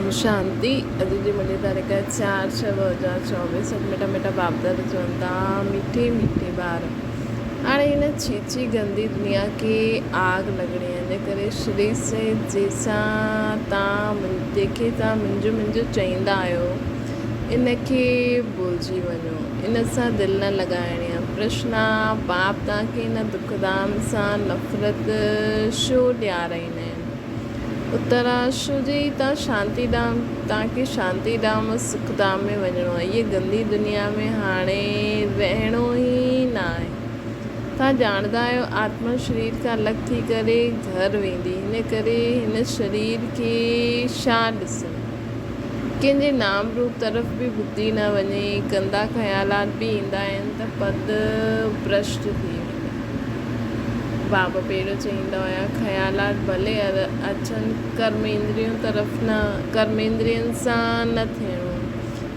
ओम शांति। अॼु जी मुंहिंजी तारीख़ 4/6/2024। मिठा मिठा बाबदाद चवनि था मीठे मीठे ॿार। हाणे हिन छीची गंदी दुनिया खे आग लॻणी आहे, इन करे श्री से जंहिंसां जंहिंखे तव्हां मुंहिंजो चईंदा आहियो इनखे भुलिजी वञो, इन सां दिलि न लॻाइणी आहे। प्रश्न बाप तव्हांखे इन दुखधाम सां नफ़रत छो ॾियाराईंदा आहिनि? उत्तराशु जी तव्हांखे शांतीधाम सुखधाम में वञिणो आहे। इहे गंदी दुनिया में हाणे रहणो ई न आहे। तव्हां ॼाणंदा आहियो आत्मा शरीर खां अलॻि थी करे घर वेंदी, हिन करे हिन शरीर खे छा ॾिसनि? कंहिंजे नाम रूप तरफ़ बि बुद्धि न वञे, गंदा ख़्यालात बि ईंदा आहिनि त पद भ्रष्ट थी वेंदा। बाबा पहिरियों चईंदा हुया ख़्यालात भले अचनि, कर्मेंद्रियनि सां न थियणो।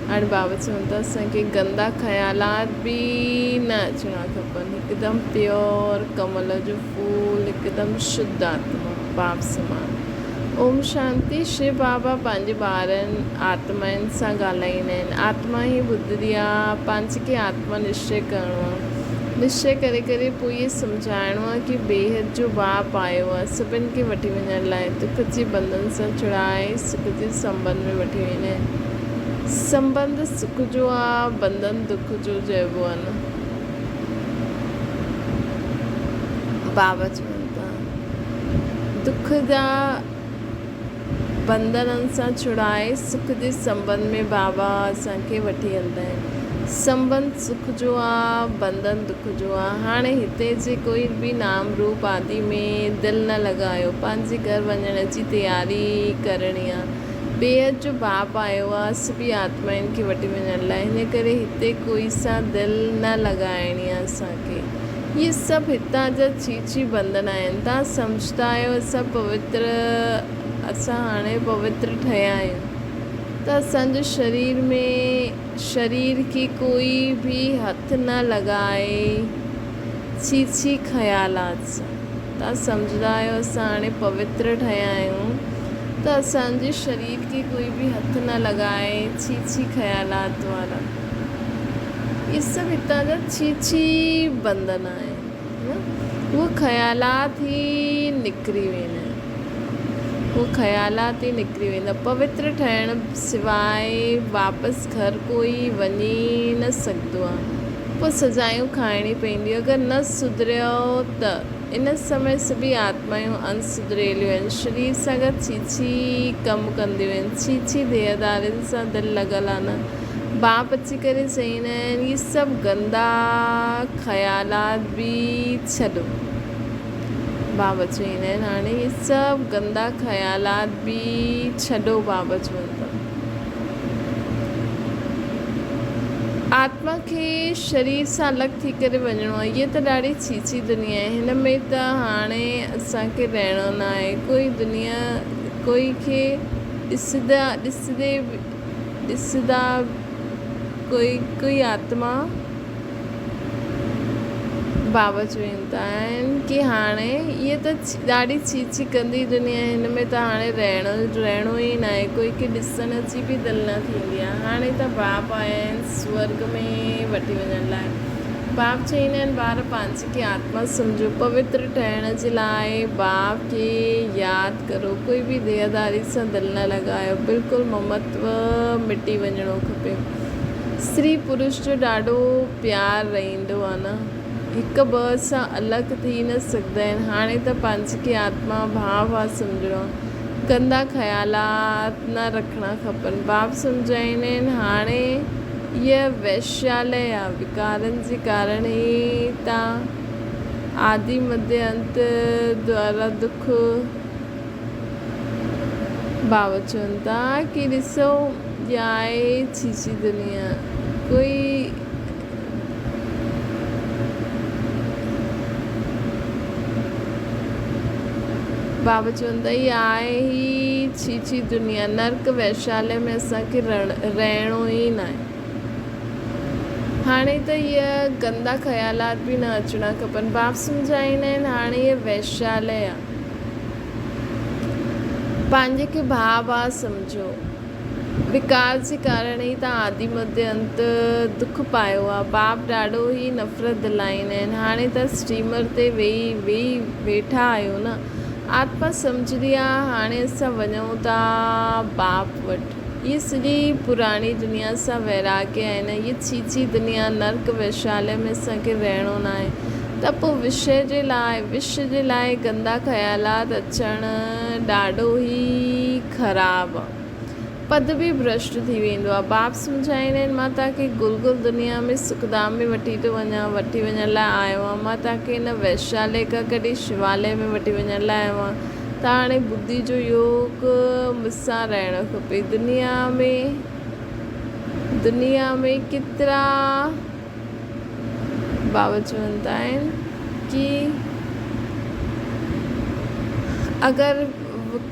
हाणे बाबा चवनि था असांखे गंदा ख़्यालात बि न अचणा खपनि। हिकदमि प्योर कमल जो फूल, हिकदमि शुद्ध आत्मा, बाप समान। ओम शांति। शिव बाबा पंहिंजे ॿारनि आत्माउनि सां ॻाल्हाईंदा आहिनि। आत्मा ई ॿुधंदी आहे, पंहिंजे आत्मा निश्चय करिणो आहे। निश्चय करे करे पोइ इहे सम्झाइणो आहे कि बेहद जो बाप आयो आहे सभिनि खे वठी वञण लाइ, दुख जी बंधन सां छुड़ाए सुख जे संबंध में वठी वेंदा आहिनि। संबंध सुख जो आहे, बंधन दुख जो चइबो आहे न। बाबा चवनि था दुख जा बंधननि सां छुड़ाए सुख जे संबंध में बाबा असांखे वठी हलंदा आहिनि। संबंध सुख जो आहे, बंधन दुख जो आहे। हाणे हिते जे कोई बि नाम रूप आदि में दिलि न लॻायो, पंहिंजे घर वञण जी तयारी करणी आहे। बेहद जो बाप आयो आहे सभी आत्माउनि खे वठी वञण लाइ, हिन करे हिते कोई सां दिलि न लॻाइणी आहे असांखे। इहे सभु हितां जा छीची बंधन आहिनि। तव्हां सम्झंदा आहियो असां हाणे पवित्र ठहिया आहियूं त असांजे शरीर खे कोई बि हथ न लॻाए छीची ख़्यालात सां। तव्हां सम्झंदा आहियो असां हाणे पवित्र ठहिया आहियूं त असांजे शरीर खे कोई बि हथ न लॻाए छीची ख़्यालात वारा। इहे सभु हितां जा छीची बंधन आहिनि। उहे ख़्यालात ई निकिरी वेंदा। पवित्र ठहिण सिवाइ वापसि घर कोई वञी न सघंदो आहे। पोइ सजायूं खाइणी पवंदियूं अगरि न सुधरियो त। इन समय सभी आत्मायूं अनसुधरेलियूं आहिनि, शरीर सां गॾु छीची कमु कंदियूं आहिनि, छीची देहदारियुनि सां दिलि लॻल आहे न। बाप अची करे चईंदा आहिनि इहे सभु गंदा ख़्यालात बि छॾो। बाबा चईंदा आहिनि हाणे इहे सभु गंदा ख़्यालात बि छॾो। बाबा चवनि था आत्मा खे शरीर सां अलॻि थी करे वञिणो आहे। इहा त ॾाढी छीची दुनिया आहे, हिन में त हाणे असांखे रहणो न आहे। कोई खे ॾिसंदा कोई आत्मा। बाबा चवंदा आहिनि कि हाणे इहा त ॾाढी छीची गंदी दुनिया आहे, हिन में त हाणे रहणो ई न आहे। कोई खे ॾिसण जी बि दिलि न थींदी आहे। हाणे त बाप आया आहिनि स्वर्ग में वठी वञण लाइ। बाप चईंदा आहिनि ॿार पंहिंजे खे आत्मा सम्झो, पवित्र ठहिण जे लाइ बाप खे यादि करो, कोई बि देहदारी सां दिलि न लॻायो। बिल्कुलु ममत्व मिटी वञिणो खपे। स्त्री पुरुष जो ॾाढो प्यारु रहंदो आहे न, हिकु ॿ सां अलॻि थी न सघंदा आहिनि। हाणे त पंहिंजे खे आत्मा भाव सम्झणो, गंदा ख़्यालात न रखणा खपनि। बाप सम्झाईंदा आहिनि हाणे इहा वैश्यालय आहे, विकारनि जे कारण ई तव्हां आदि मध्य अंत द्वारा दुख। बाबा चवनि था कि ॾिसो इहा आहे छीची दुनिया। बाबा चवनि था इहा आहे ई छीची दुनिया, नर्क वैशाल्य में असांखे रहणो ई न आहे। हाणे त इहा गंदा ख़्यालात बि न अचणा खपनि। बाप सम्झाईंदा आहिनि हाणे इहा वैशाल्य आहे, पंहिंजे खे भाउ सम्झो। विकार जे कारण ई तव्हां आदि मध्य अंत दुख पायो आहे। बाप ॾाढो ई नफ़रत दिलाईंदा आहिनि। हाणे त स्टीमर ते वेठा आहियो न, आत्मा सम्झंदी आहे हाणे असां वञूं था बाप वटि। ये सॼी पुराणी दुनिया सां वैराग्य आहे न, ये छीछी दुनिया नर्क वैशाल्य में असांखे रहणो न आहे। त पोइ विष जे लाइ गंदा ख़्यालात अचणु ॾाढो ई ख़राबु आहे। पद बि भ्रष्ट थी वेंदो आहे। बाप सम्झाईंदा आहिनि मां तव्हांखे गुलगुल दुनिया में सुखधाम में वठी वञण लाइ आयो आहियां। मां तव्हांखे हिन वैशाल्य खां कॾहिं शिवालय में वठी वञण लाइ आयो आहियां। तव्हां हाणे बुद्धि जो योग मूंसां रहणु खपे। दुनिया में केतिरा बाबा चवंदा आहिनि कि अगरि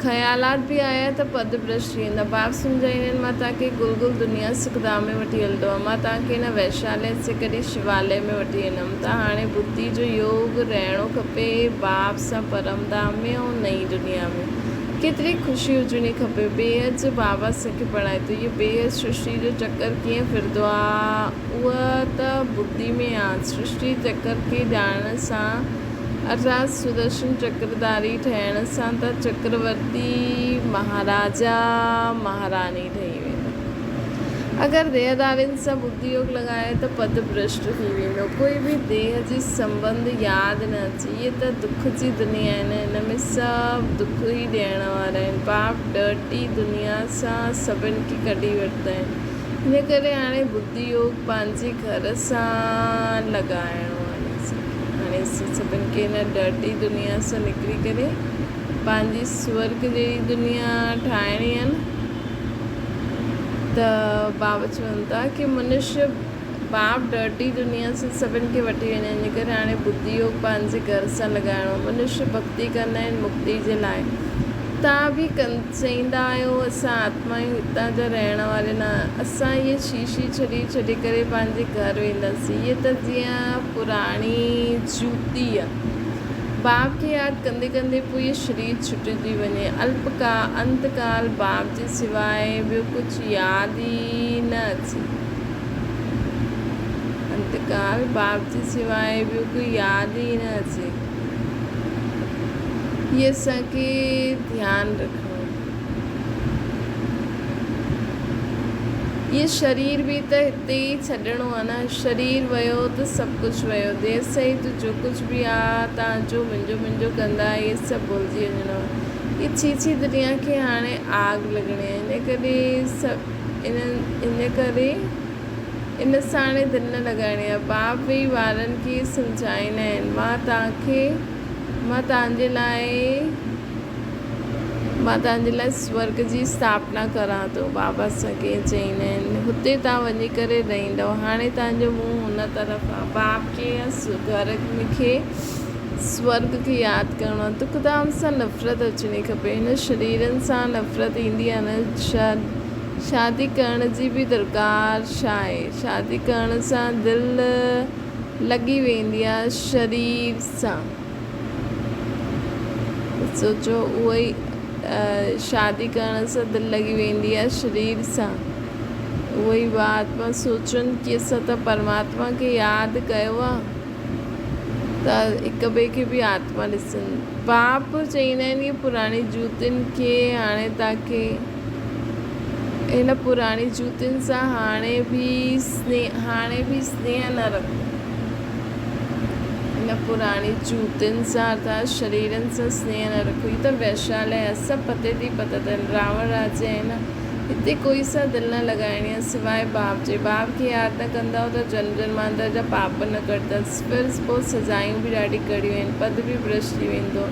ख़्यालात बि आया त पद भ्रष्ट थी वेंदा। बाप सम्झाईंदा आहिनि मां तव्हांखे गुलगुल दुनिया सुखधाम में वठी हलंदो आहियां। मां तव्हांखे हिन वैशाल्य से कॾहिं शिवालय में वठी वेंदुमि। त हाणे बुद्धि जो योग रहणो खपे बाप सां परम धाम में ऐं नई दुनिया में। केतिरी ख़ुशी हुजणी खपे। बेहद जो बाबा असांखे पढ़ाए थो। इहो बेहद सृष्टि जो चक्कर कीअं फिरंदो आहे उहा त बुद्धि में आहे। सृष्टि चक्कर खे ॼाणण सां अर्थात सुदर्शन चक्रधारी ठहिण सां त चक्रवर्ती महाराजा महारानी ठही वेंदो। अगरि देहधारियुनि सां बुद्धि योग लॻाए त पद भ्रष्ट थी वेंदो। कोई बि देह जी संबंध यादि न अचे। इहे त दुख जी दुनिया आहिनि, हिन में सभु दुख ई ॾियण वारा आहिनि। बाप डर्टी दुनिया सां सभिनि खे कढी वठंदा आहिनि। हिन करे हाणे बुद्धि योग पंहिंजे घर सां लॻाइणो आहे। हाणे सभिनि खे हिन डर्टी दुनिया सां निकिरी करे पंहिंजी स्वर्ग जहिड़ी दुनिया ठाहिणी आहे न। त बाबा चवनि था कि मनुष्य बाप डर्टी दुनिया सां सभिनि खे वठी वेंदा आहिनि। इन करे हाणे बुद्धि योग पंहिंजे घर सां लॻाइणो। मनुष्य भक्ति कंदा आहिनि मुक्ति जे लाइ। तव्हां बि चईंदा आहियो असां आत्मा आहियूं, हितां जा रहण वारे न। असां इहे शीशी छॾी करे पंहिंजे घर वेंदासीं। इहे त जीअं पुराणी जूती आहे। बाप खे यादि कंदे कंदे पोइ इहे शरीर छुटिजी वञे। अंतकाल बाप जे सवाइ ॿियो कुझु यादि ई न अचे। अंतकाल बाप जे सवाइ ॿियो कोई यादि ई न अचे। ये असांखे ध्यानु रखणो। ये शरीर बि त हिते ई छॾिणो आहे न। शरीर वियो त सभु कुझु वियो। देह सहित जो कुझु बि आहे तव्हांजो मुंहिंजो कंदा इहे सभु भुलिजी वञिणो आहे। ये छीछी दुनिया खे हाणे आग लॻणी आहे। इन करे इन सां हाणे दिलि न लॻाइणी आहे। बाप वेई वारनि खे सम्झाईंदा आहिनि मां तव्हांजे लाइ स्वर्ग जी स्थापना करां थो। बाबा असांखे चईंदा आहिनि हुते तव्हां वञी करे रहंदव। हाणे तव्हांजो मुंहुं हुन तरफ़ आहे। बाप खे घर खे स्वर्ग खे यादि करिणो आहे। दुखधाम सां नफ़रत अचणी खपे। हिन शरीरनि सां नफ़रत ईंदी आहे न। शादी करण जी बि दरकार छा आहे। शादी करण सां दिलि लॻी वेंदी आहे शरीर सां। सोचो उहो ई शादी करण सां दिलि लॻी वेंदी आहे शरीर सां। उहो ई आत्मा सोचनि कि असां त परमात्मा खे यादि कयो आहे त हिक ॿिए खे बि आत्मा ॾिसनि। बाप चईंदा आहिनि कि पुराणी जूतियुनि खे हाणे तव्हांखे हिन पुराणी जूतियुनि सां हाणे बि स्नेह न रखो। हिन पुराणी जूतियुनि सां अर्थात शरीरनि सां स्नेह न रखो। हीअ त वैशाल्य आहे। सभु पते अथनि। रावण राज्य आहे न। हिते कोई सां दिलि न लॻाइणी आहे सवाइ बाप जे। बाप खे यादि न कंदव त जन्म जन्मांतर जा पाप न कटंदसि। फिर पोइ सज़ायूं बि ॾाढी कड़ियूं आहिनि। पद बि भ्रष्ट थी वेंदो।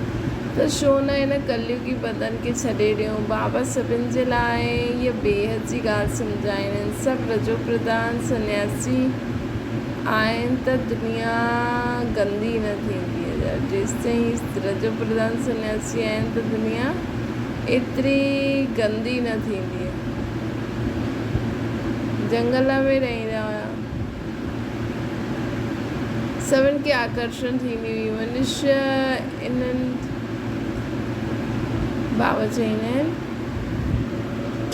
त छो न हिन कलयुगी पदनि खे छॾे ॾियूं। बाबा सभिनि जे लाइ इहा बेहद जी ॻाल्हि सम्झाईंदा आहिनि। सभु रजो प्रधान सन्यासी आहिनि त दुनिया गंदी न थींदी आहे। जेसिताईं रजो प्रधान सन्यासी आहिनि त दुनिया एतिरी गंदी न थींदी आहे। जंगल में रहंदा हुआ। सभिनि खे आकर्षण थींदी हुई। मनुष्य इन्हनि बाबा चईंदा आहिनि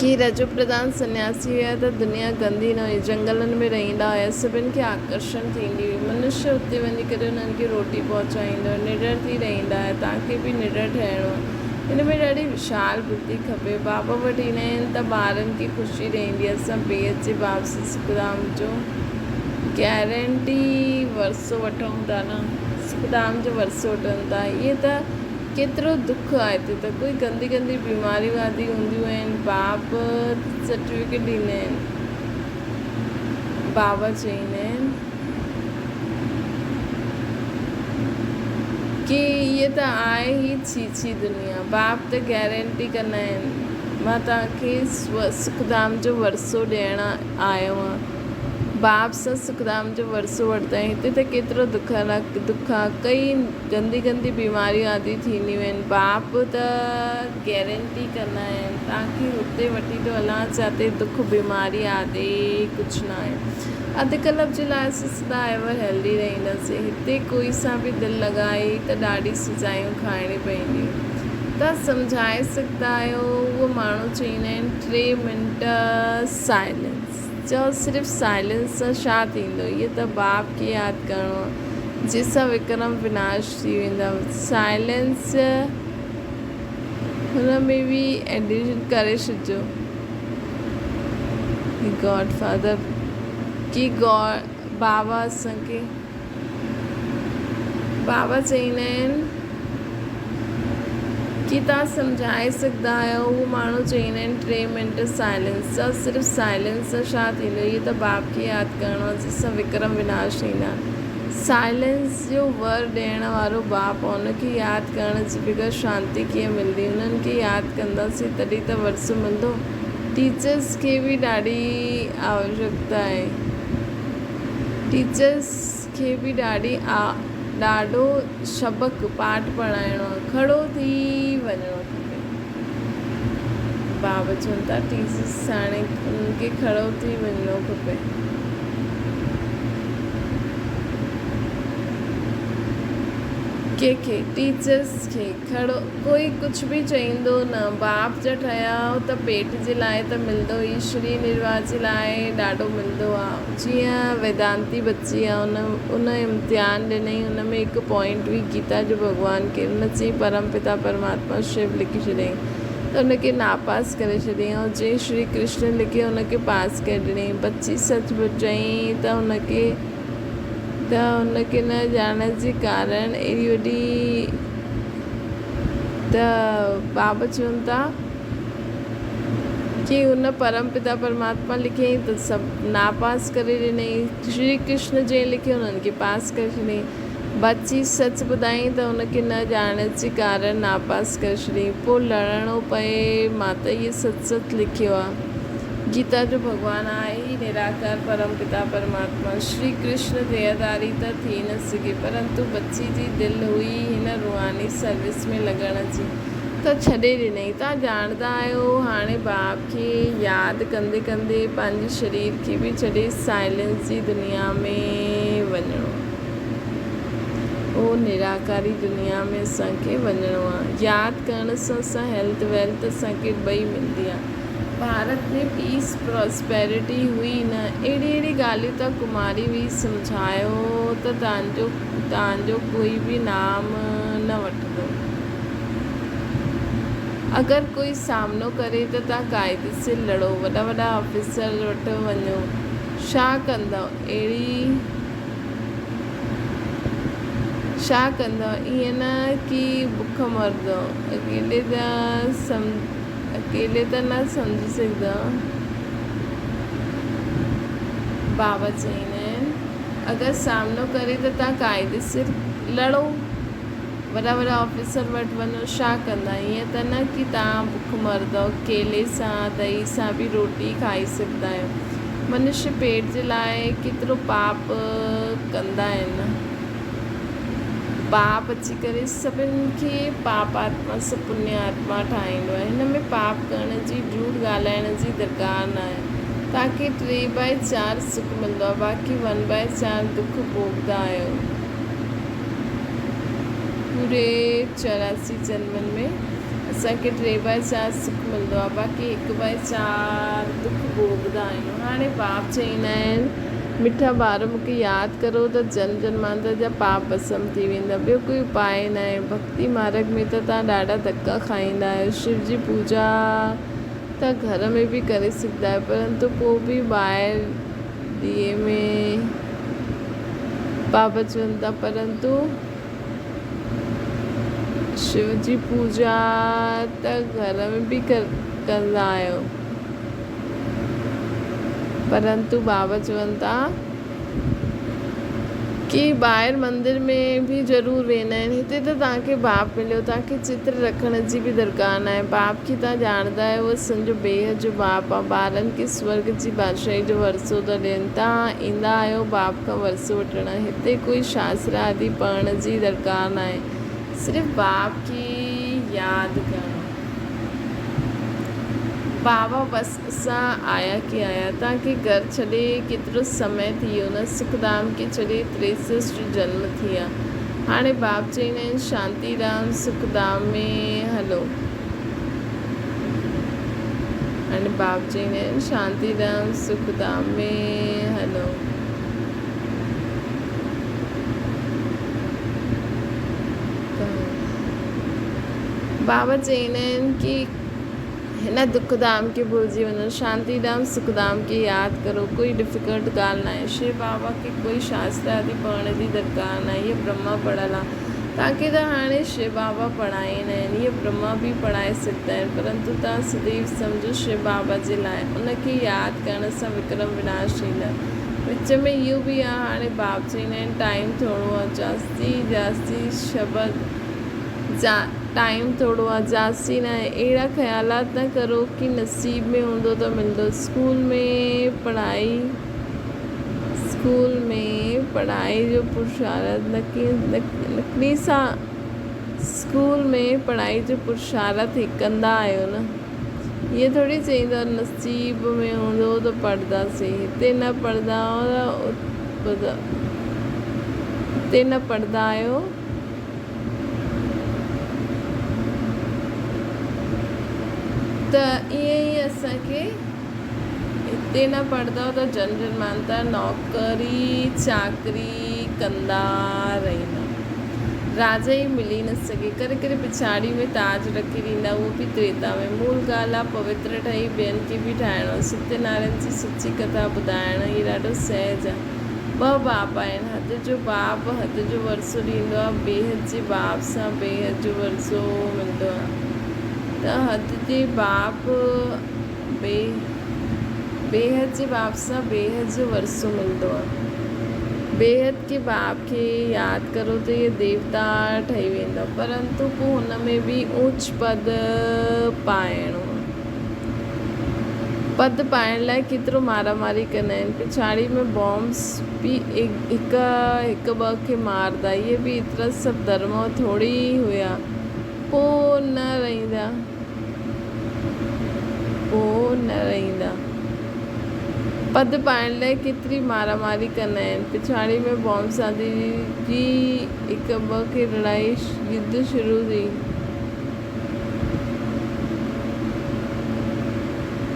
कि रजो प्रधान सन्यासी हुआ त दुनिया गंदी न हुई, जंगलनि में रहंदा हुआ, सभिनि खे आकर्षण थींदी हुई, मनुष्य उते वञी करे उन्हनि खे रोटी पहुचाईंदो, निडर थी रहंदा हुआ। तव्हांखे बि निडर ठहिणो आहे। हिन में ॾाढी विशाल बुद्धि खपे। बाबा वटि ईंदा आहिनि त ॿारनि खे ख़ुशी रहंदी आहे। असां ॿिए जे बाप से सुखधाम जो गारंटी वरसो वठूं था न, सुखधाम जो वरसो वठनि था। इहे त केतिरो दुख आहे हिते त। कोई गंदी गंदी बीमारियूं वादी हूंदियूं आहिनि, बाप सर्टिफिकेट ॾींदा आहिनि, बाबा चईंदा आहिनि कि इहे त आहे ई छी दुनिया। बाप त गारंटी कंदा आहिनि मां तव्हांखे सुखधाम जो वरसो ॾियणु आयो आहियां। बाप सां सुखधाम जो वरसो वठंदा आहियूं। हिते त केतिरो दुख आहे, कई गंदी गंदी बीमारियूं आदि थींदियूं आहिनि। बाप त गारंटी कंदा आहिनि तव्हांखे हुते वठी थो हलां जिते दुख बीमारी आदि कुझु न आहे। अधु कलाक जे लाइ असां सदा एवर हेल्दी रहंदासीं। हिते कोई सां बि दिलि लॻाई त ॾाढी सजायूं खाइणी पवंदियूं। तव्हां सम्झाए सघंदा आहियो। उहो माण्हू चईंदा आहिनि 3 मिंट साइलेंस। चओ सिर्फ़ु साइलेंस सां छा थींदो? इहे त बाप खे यादि करिणो आहे जंहिंसां विक्रम विनाश थी वेंदा। साइलेंस हुन में बि एडिशन करे छॾिजो गॉड फादर की बाबा असांखे बाबा चईंदा आहिनि कि तव्हां सम्झाए सघंदा आहियो। उहो माण्हू चईंदा आहिनि 3 मिंट साइलेंस। त सिर्फ़ु साइलेंस सां छा थींदो? इहे त बाप खे यादि करिणो आहे जंहिंसां विक्रम विनाश थींदा। साइलेंस जो वर ॾियण वारो बाप आहे, उनखे यादि करण जी बग़ैर शांती कीअं मिलंदी? उन्हनि खे यादि कंदासीं तॾहिं त वरसो मिलंदो। टीचर्स खे बि ॾाढी आवश्यकता आहे। टीचर्स खे बि ॾाढो सबक़ु पाठ पढ़ाइणो आहे। खड़ो थी वञिणो खपे। बाबा चवनि था टीचर्स हाणे उन्हनि खे खड़ो थी वञिणो खपे। कंहिंखे टीचर्स खे खड़ो कोई कुझु बि चईंदो न। बाप जा ठहिया त पेट जे लाइ त मिलंदो ई, शरीर निर्वाह जे लाइ ॾाढो मिलंदो आहे। जीअं वेदांती बची आहे, उन इम्तिहान ॾिनई, उन में हिकु पॉइंट हुई गीता जो भॻवान खे उन चई परम पिता परमात्मा शिव लिखी छॾियईं त उनखे नापास करे छॾियईं। ऐं जंहिं श्री कृष्ण लिखी उनखे पास करे ॾिनई। बची सच ॿुधाई त उनखे न ॼाणण जे कारण एॾी वॾी त बाबा चवनि था कि हुन परम पिता परमात्मा लिखियईं त सभु नापास करे ॾिनई। श्री कृष्ण जंहिं लिखियो उन्हनि खे पास करे छॾियईं। बची सच ॿुधाई त उनखे न ॼाणण जे कारण नापास करे छॾियईं। पोइ लड़णो पए मां त इहे सच लिखियो आहे। गीता जो भॻवानु आहे ई निराकार परम पिता परमात्मा। श्री कृष्ण देहधारी त थी न सघे, परंतु बच्ची जी दिलि हुई हिन रूहानी सर्विस में लॻण जी त छॾे ॾिनई। तव्हां ॼाणंदा आहियो हाणे बाप खे यादि कंदे कंदे पंहिंजे शरीर खे बि छॾे साइलेंस जी दुनिया में वञिणो आहे। उहो निराकारी दुनिया में असांखे वञिणो आहे। यादि करण सां असां हेल्थ वेल्थ असांखे ॿई मिलंदी आहे। भारत में पीस प्रॉस्पेरिटी हुई न, अहिड़ी ॻाल्हियूं त कुमारी हुई सम्झायो त तव्हांजो कोई बि नाम न वठंदो। अगरि कोई सामनो करे त तव्हां क़ाइदे से लड़ो, वॾा वॾा ऑफिसर वटि वञो। छा कंदव? छा कंदव? ईअं न कि बुख मरंदव। अकेले त न सम्झी सघंदा। बाबा चईंदा आहिनि अगरि सामनो करे त तव्हां क़ाइदे से लड़ो, वॾा वॾा ऑफिसर वटि वञो। छा कंदा? ईअं त न कि तव्हां बुख मरंदव। केले सां दही सां बि रोटी खाई सघंदा आहियो। मनुष्य पेट जे लाइ केतिरो पाप कंदा आहिनि। पाप अची करे सभिनि खे पाप आत्मा सां पुण्य आत्मा ठाहींदो आहे। हिन में पाप करण जी, झूठ ॻाल्हाइण जी दरकार न आहे। तव्हांखे 3/4 सुख मिलंदो आहे, बाक़ी 1/4 दुख भोगंदा आहियो। पूरे 84 जन्मनि में असांखे 3/4 सुख मिलंदो आहे, बाक़ी 1/4 दुख भोगंदा आहियूं। हाणे बाप चईंदा आहिनि मिठा ॿार मूंखे यादि करो त जन्म जन्मांतर जा पाप भस्म थी वेंदा। ॿियो कोई उपाय न आहे। भक्ति मार्ग में त तव्हां ॾाढा धक्का खाईंदा आहियो। शिव जी पूजा त घर में बि करे सघंदा आहियो, परंतु पोइ बि ॿाहिरि ॾीए में पाप चवनि था, परंतु शिव जी पूजा त घर में बि कंदा आहियो, परंतु बाबा चवनि था कि ॿाहिरि मंदिर में बि ज़रूरु वेंदा आहिनि। हिते त तव्हांखे बाप मिलियो, तव्हांखे चित्र रखण जी बि दरकारु न आहे। बाप खे तव्हां ॼाणंदा आहियो, उहो सम्झो ॿेहर जो बाप आहे। ॿारनि खे स्वर्ग जी बादशाही जो वरसो था ॾियनि। तव्हां ईंदा आहियो बाप खां वरसो वठण। हिते कोई शास्त्र आदि पढ़ण जी दरकारु न आहे, सिर्फ़ु बाप खे यादि करणु। बाबा बसि असां आया की आया। तव्हांखे घर छॾे केतिरो समय थी वियो न। सुखदाम खे छॾे 63 जो जन्म थी विया। हाणे बाप चईंदा आहिनि शांतीराम सुखदाम में हलो। हाणे बाप चईंदा आहिनि शांतीराम सुखदाम में हलो। बाबा चईंदा आहिनि कि हिन दुखधाम खे भुलिजी वञो, शांतीधाम सुखधाम खे यादि करो। कोई डिफ़िकल्ट ॻाल्हि न आहे। शिव बाबा खे कोई शास्त्र आदि पढ़ण जी दरकारु न आहे। इहे ब्रह्मा पढ़ियल आहे। तव्हांखे त हाणे शिव बाबा पढ़ाईंदा आहिनि, इहे ब्रह्मा बि पढ़ाए सघंदा आहिनि, परंतु तव्हां सदैव सम्झो शिव बाबा जे लाइ। उनखे यादि करण सां विक्रम विनाश थींदा। विच में इहो बि आहे, हाणे बाप चईंदा आहिनि टाइम थोरो आहे, जास्ती शब्द टाइम थोरो आहे, जास्ती न आहे। अहिड़ा ख़्यालात न करो कि नसीब में हूंदो त मिलंदो। स्कूल में पढ़ाई जो पुरुषार्थ नकली सां स्कूल में पढ़ाई जो पुरुषार्थ कंदा आहियो न। इहे थोरी चईंदा नसीब में हूंदो त पढ़ंदासीं। हिते न पढ़ंदा आहियो त ईअं ई असांखे हिते न पढ़ंदव त जन्म जन्मांतर नौकरी चाकरी कंदा रहंदा। राजा ई मिली न सघे, करे करे पिछाड़ी में ताज रखी ॾींदा, उहो बि त्रेता में। मूल ॻाल्हि आहे पवित्र ठही ॿियनि खे बि ठाहिणो। सत्यनारायण जी सची कथा ॿुधाइण इहो ॾाढो सहज आहे। 2 बाप आहिनि। हद जो बाप हद जो वरसो ॾींदो आहे, बेहद जे बाप सां बेहद जो वरसो मिलंदो आहे। त हद जे बाप बेहद जे बाप सां बेहद जो वरसो मिलंदो आहे। बेहद के बाप खे यादि करो त इहे देवता ठही वेंदा, परंतु पोइ हुन में बि ऊच पद पाइणो। पद पाइण लाइ केतिरो मारामारी कंदा आहिनि। पिछाड़ी में बॉम्ब्स बि हिकु ॿ खे मारदा। इहे बि एतिरा सभु धर्म थोरी हुया। पोइ न रहंदा। पद पाइण लाइ केतिरी मारामारी कंदा आहिनि। पिछाड़ी में बॉम्ब्स आदि जी हिकु ॿ खे लड़ाई युद्ध शुरू थी।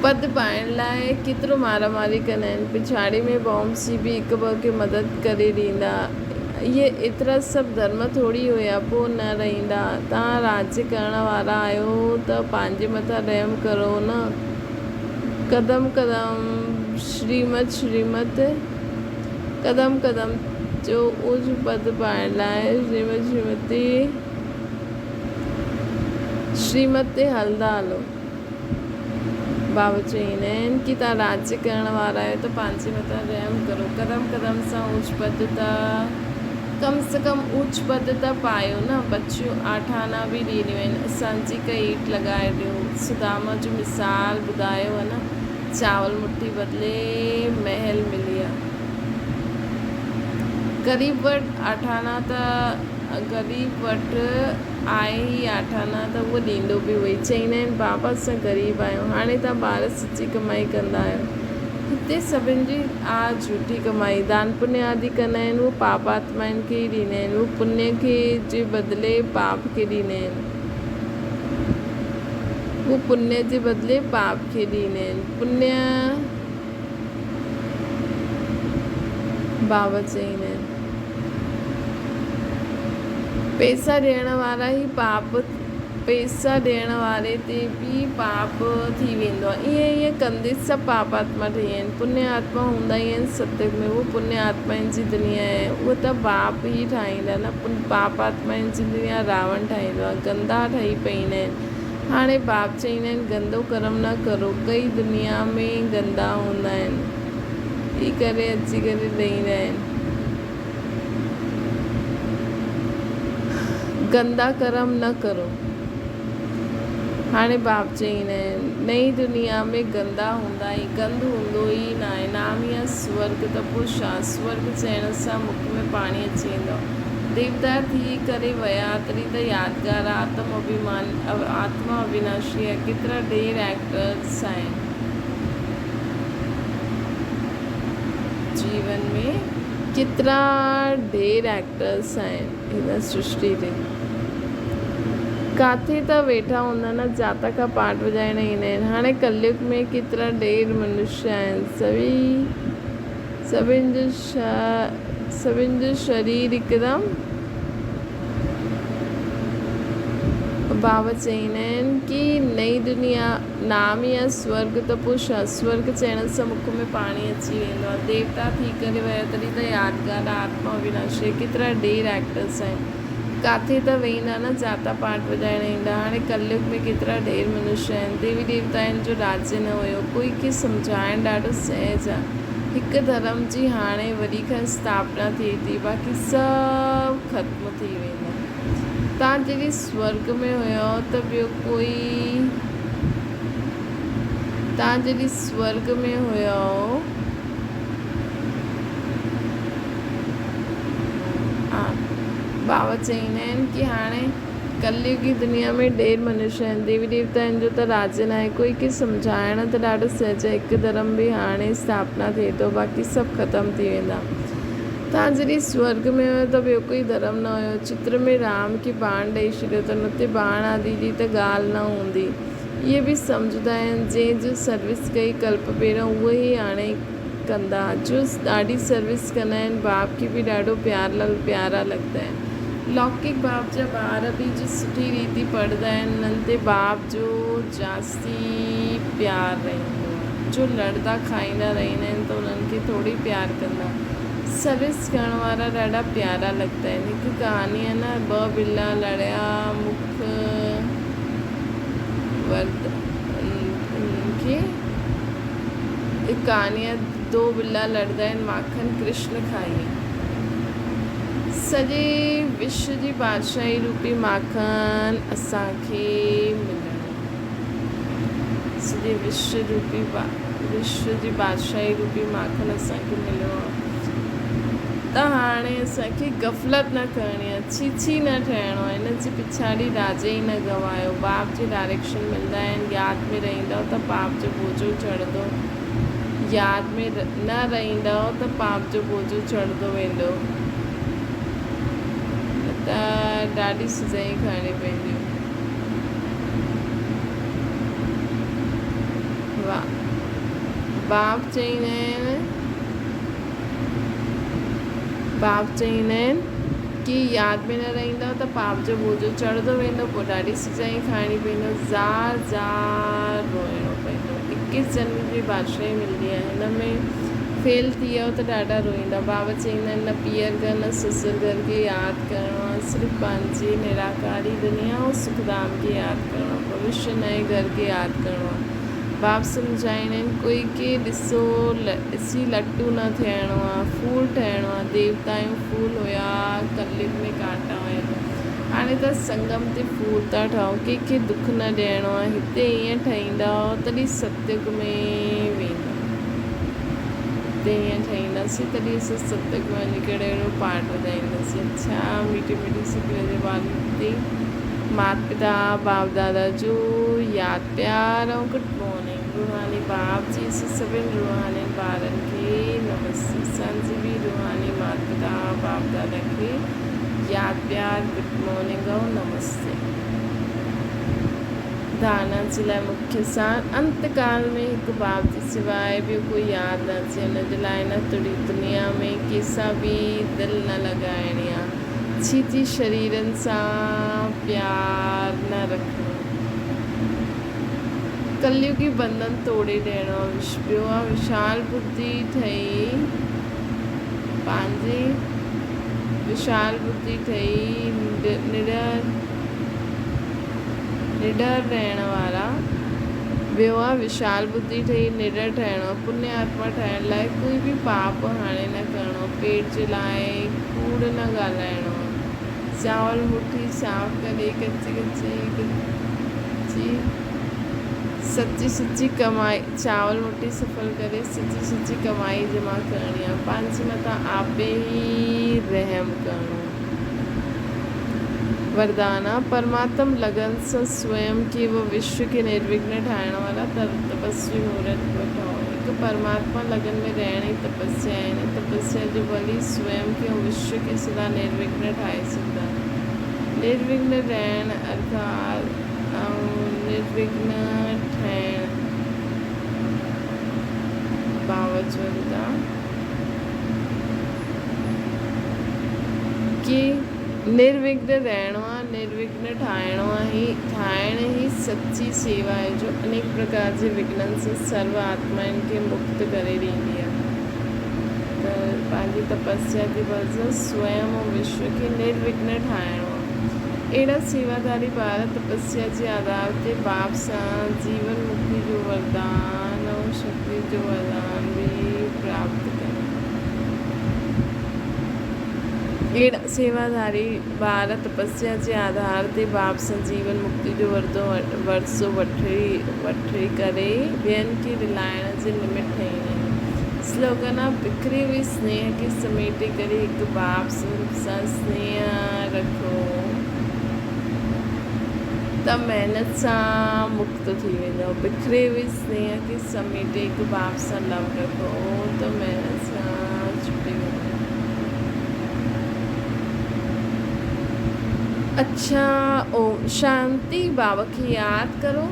पद पाइण लाइ केतिरो मारामारी कंदा आहिनि। पिछाड़ी में बॉम्ब्स जी बि हिकु ॿ खे मदद करे ॾींदा। इहे एतिरा सभु धर्म थोरी हुया। पोइ न रहंदा। तव्हां राज्य करण वारा आहियो त पंहिंजे मथां रहम करो न। कदम कदम जो उज पद पाइण लाइ श्रीमत ते हलंदा हलो। बाबा चईंदा आहिनि कि तव्हां राज्य करण वारा आहियो त पंहिंजे मथां रहम करो। कदम सां ऊच पद त कम से कम ऊच पद त पायो न। बच्चियूं 8 आना बि ॾींदियूं आहिनि। असांजी हीट लॻाए ॾियो। सुदामा जो मिसाल ॿुधायो आहे न। चावल मुट्ठी बदिले महल मिली आहे। ग़रीब वटि 8 आना ग़रीब वटि आहे ई 8 आना त उहो ॾींदो बि उहो ई। चईंदा आहिनि बाबा असां ग़रीब आहियूं। हाणे तव्हां ॿार सची कमाई कंदा आहियो। हिते सभिनि जी झूठी कमाई। दान पुण्य आदि कंदा आहिनि, उहो पाप आत्माउनि खे ई ॾींदा आहिनि। उहो पुण्य खे जे बदिले पाप खे ॾींदा आहिनि। वो पुण्य जे बदले पाप खे ॾींदा आहिनि। पुण्य बाबा चईंदा आहिनि पैसा ॾियण वारा ई पाप, पैसा ॾियण वारे ते बि पाप थी वेंदो आहे। ईअं कंदे सभु पाप आत्मा ठही विया आहिनि। पुण्य आत्मा हूंदा ई आहिनि सत्युग में, उहो पुण्य आत्माउनि जी दुनिया आहे। उहो त पाप ई ठाहींदा न, पाप आत्माउनि जी दुनिया रावण ठाहींदो आहे। गंदा ठही पईंदा आहिनि। हाणे बाप चईंदा आहिनि गंदो कर्म न करो, कई दुनिया में गंदा हूंदा आहिनि। ई करे अची करे ॾईंदा आहिनि गंदा कर्म न करो। हाणे बाप चईंदा आहिनि नई दुनिया में गंदा हूंदा ई, गंद हूंदो ई न आहे। नाम या स्वर्ग त पोइ छा, स्वर्ग चइण सां मुख में पाणी अची वेंदो। देवता थी करे विया तॾहिं त यादगार आत्मा अविनाशी आहे। केतिरा ढेर एक्टर्स आहिनि जीवन में, केतिरा ढेर एक्टर्स आहिनि हिन सृष्टि ते। काथे त वेठा हूंदा न जाता खां पाठ वॼाइण ईंदा आहिनि। हाणे कलयुग में केतिरा ढेर मनुष्य आहिनि। सभिनि जो शरीर हिकदमि, बाबा चईंदा आहिनि कि नई दुनिया नाम या स्वर्ग त पोइ छा, स्वर्ग चइण सां मुख में पाणी अची वेंदो आहे। देवता थी करे विया तॾहिं त यादगार आत्मा अविनाशी, केतिरा ढेर एक्टर्स आहिनि। काथे त वेंदा न जाता पाठ वॼाइण ईंदा। हाणे कलयुग में केतिरा ढेर मनुष्य आहिनि। देवी देवताउनि जो राज्य न हुयो, कोई खे सम्झाइणु ॾाढो सहज आहे। हिकु धर्म जी हाणे वरी खां स्थापना थिए थी, बाक़ी सभु ख़त्म थी वेंदा। तव्हां जॾहिं स्वर्ग में हुयो त ॿियो कोई, तव्हां जॾहिं स्वर्ग में हुयो बाबा चईंदा आहिनि कि हाणे कलयुग जी दुनिया में ढेर मनुष्य आहिनि। देवी देवताउनि जो त राज्य न आहे, कोई खे सम्झाइण त ॾाढो सहज आहे। हिकु धर्म बि हाणे स्थापना थिए थो, बाक़ी सभु ख़त्म थी वेंदा। तव्हां जॾहिं स्वर्ग में हुयो त ॿियो कोई धर्म न हुयो। चित्र में राम खे बाण ॾेई छॾियो अथनि, हुते बाण आदि जी त ॻाल्हि न हूंदी। इहे बि सम्झंदा आहिनि जंहिंजो सर्विस कई कल्प पहिरियों उहे ई हाणे कंदा। जो ॾाढी सर्विस कंदा आहिनि बाप खे बि ॾाढो प्यारा लॻंदा आहिनि। लौकिक बाप जा ॿार बि जो सुठी रीति पढ़ंदा आहिनि, उन्हनि ते बाप जो जास्ती प्यार रहंदो आहे। जो लड़दा खाईंदा रहंदा आहिनि त उन्हनि खे थोरी प्यार कंदा। सर्विस करण वारा ॾाढा प्यारा लॻंदा आहिनि। हिकु कहानी आहे न, 2 बिल्ला लड़िया मुख वर्द खे। हिकु कहानी आहे, 2 बिल्ला लड़ंदा आहिनि, माखन कृष्ण खाइए। सॼे विश्व जी बादशाही रूपी माखन असांखे मिलणो। सॼे विश्व जी बादशाही रूपी माखन असांखे मिलणो आहे। त हाणे असांखे गफ़लत न करणी आहे, छीछी न ठहिणो आहे। हिन जे पिछाड़ी राजा ई न गवायो। बाप जे डायरेक्शन मिलंदा आहिनि। यादि में रहंदव त पाप जो बोझो चढ़ंदो, यादि में न रहंदव त पाप जो बोझो चढ़ंदो वेंदो। त ॾाढी सज़ाई खणणी पवंदियूं। वाह। बाप चईंदा आहिनि कि यादि में न रहंदव त पाप जो बोझो चढ़ंदो वेंदो, पोइ ॾाढी सज़ाई खाइणी पवंदो, ज़ार रोइणो पवंदो। 21 जन्म जी बादशाही मिलंदी आहे। हिन में फेल थी वियो त ॾाढा रोईंदा। बाबा चईंदा आहिनि न पीअर घर न ससुर घर खे यादि करिणो आहे, सिर्फ़ु पंहिंजी निराकारी दुनिया ऐं सुखधाम खे यादि करिणो आहे, भविष्य नए घर खे यादि करिणो आहे। बाप सम्झाईंदा आहिनि कोई खे ॾिसी लट्टू न थियणो आहे, फूल ठहिणो आहे। देवताऊं फूल हुया, कलयुग में कांटा हुया। हाणे त संगम ते फूल था ठहो, कंहिंखे दुख न ॾियणो आहे। हिते ईअं ठाहींदव तॾहिं सत्युग में वेंदा। हिते ईअं ठाहींदासीं तॾहिं असां सत्युग में वञी करे अहिड़ो पाठ वधाईंदासीं। अच्छा मीठी मीठी सिकरे जे बालनि ते माता पिता बाप दादा जो यादि प्यार ऐं गुड मॉर्निंग। रूहानी बाप जी सभिनि रूहानी ॿारनि खे नमस्ते। असांजी बि रूहानी माता पिता बाप दादा खे यादि प्यार गुड मॉर्निंग ऐं नमस्ते। धारणा जे लाइ मुख्य सार अंतकाल में हिकु बाप जे सवाइ ॿियो कोई यादि न अचे। हुनजे लाइ न तुड़ी दुनिया में कंहिंसां बि दिलि न लॻाइणी आहे। छीची शरीरनि सां प्यार न रखणो। कलयुगी बंधन तोड़े ॾियणो। ॿियो आहे विशाल बुद्धि ठही पंहिंजी विशाल बुद्धि ठही निडर रहण वारा। ॿियो आहे विशाल बुद्धि ठही निडर ठहिणो। पुण्य आत्मा ठहिण लाइ कोई बि पाप हाणे न करिणो। पेट जे लाइ कूड़ न ॻाल्हाइणो। चावल मुठी साफ़ करे सची कमाई चावल मुठी सफ़ल करे सची कमाई जमा करणी आहे। पंहिंजे मथां आपे ई रहम करिणो। वरदान परमात्मा लगन से स्वयं की वो विश्व के निर्विघ्न ठाहिण वाला तपस्वी मुहूर्त वठो। हिकु परमात्मा लगन में रहण जी तपस्या आहे। हिन तपस्या जो बल ई स्वयं खे ऐं विश्व खे सदा निर्विघ्न ठाहे सघंदा। निर्विघ्न रहण अर्थात निर्विघ्न ठहिण बावजूद कि निर्विघ्न रहणो आहे, निर्विघ्न ठाहिण ही सच्ची सेवा आहे जो अनेक प्रकार जे विघ्ननि सां सर्व आत्माउनि खे मुक्त करे ॾींदी आहे। त पंहिंजी तपस्या जे बल सां स्वयं ऐं विश्व खे निर्विघ्न ठाहिणो आहे। अहिड़ा सेवादारी ॿार तपस्या जे आधार ते बाप सां जीवन मुक्ति जो वरदान ऐं शक्ति जो वरदान बि प्राप्त कनि। अहिड़ा सेवादारी ॿार तपस्या जे आधार ते बाप सां जीवन मुक्ति जो वरसो वठी करे ॿियनि खे रिलाइण जे निमित ठहींदा आहिनि। स्लोगन आहे बिखरे हुए स्नेह खे समेटे करे हिकु बाप सां स्नेह रखो त महिनत सां मुक्त थी वेंदो। बिखरे हुए स्नेह खे समेटे हिकु बाप सां लव रखो त महिनत सां छुटी वेंदो। अच्छा ओम शांति। बाबा खे यादि करो।